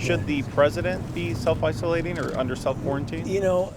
Should the president be self-isolating or under self-quarantine? You know,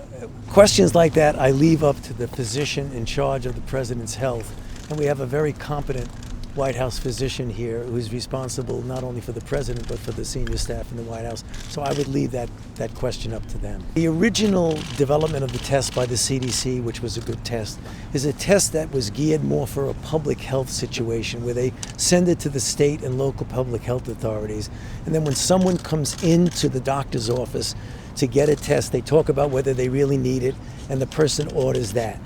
questions like that I leave up to the physician in charge of the president's health. And we have a very competent White House physician here who's responsible not only for the president but for the senior staff in the White House. So I would leave that question up to them. The original development of the test by the CDC, which was a good test, is a test that was geared more for a public health situation where they send it to the state and local public health authorities. And then when someone comes into the doctor's office to get a test, they talk about whether they really need it, and the person orders that.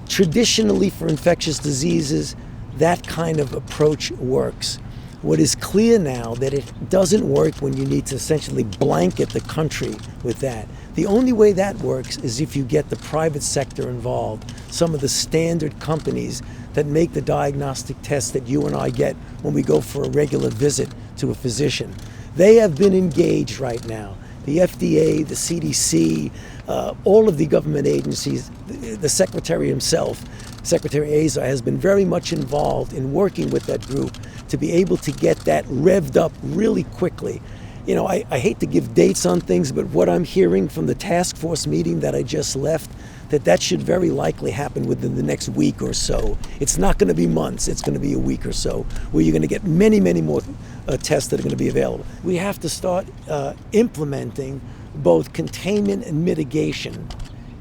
Traditionally, for infectious diseases, that kind of approach works. What is clear now that it doesn't work when you need to essentially blanket the country with that. The only way that works is if you get the private sector involved, some of the standard companies that make the diagnostic tests that you and I get when we go for a regular visit to a physician. They have been engaged right now. The FDA, the CDC, all of the government agencies, the Secretary himself, Secretary Azar, has been very much involved in working with that group to be able to get that revved up really quickly. You know, I hate to give dates on things, but what I'm hearing from the task force meeting that I just left, that should very likely happen within the next week or so. It's not going to be months, it's going to be a week or so, where you're going to get many, many more tests that are going to be available. We have to start implementing both containment and mitigation.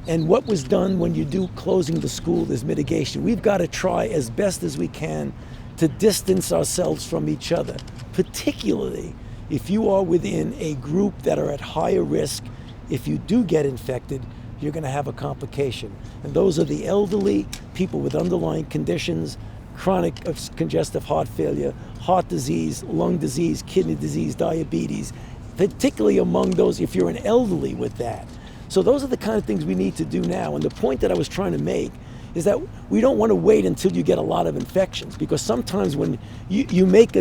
And what was done when you do closing the school is mitigation. We've got to try as best as we can to distance ourselves from each other, particularly if you are within a group that are at higher risk. If you do get infected, you're going to have a complication. And those are the elderly, people with underlying conditions, chronic congestive heart failure, heart disease, lung disease, kidney disease, diabetes, particularly among those if you're an elderly with that. So those are the kind of things we need to do now. And the point that I was trying to make is that we don't want to wait until you get a lot of infections, because sometimes when you make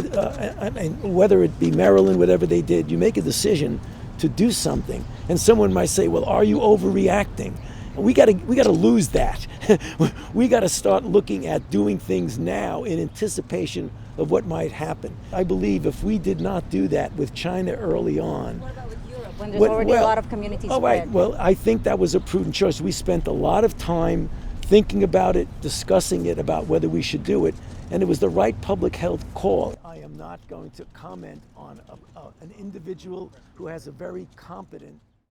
whether it be Maryland, whatever they did, you make a decision to do something, and someone might say, well, are you overreacting? We got to lose that. We got to start looking at doing things now in anticipation of what might happen. I believe if we did not do that with China early on. What about with Europe, when there's already a lot of community spread? All right, well, I think that was a prudent choice. We spent a lot of time thinking about it, discussing it, about whether we should do it, and it was the right public health call. I am not going to comment on an individual who has a very competent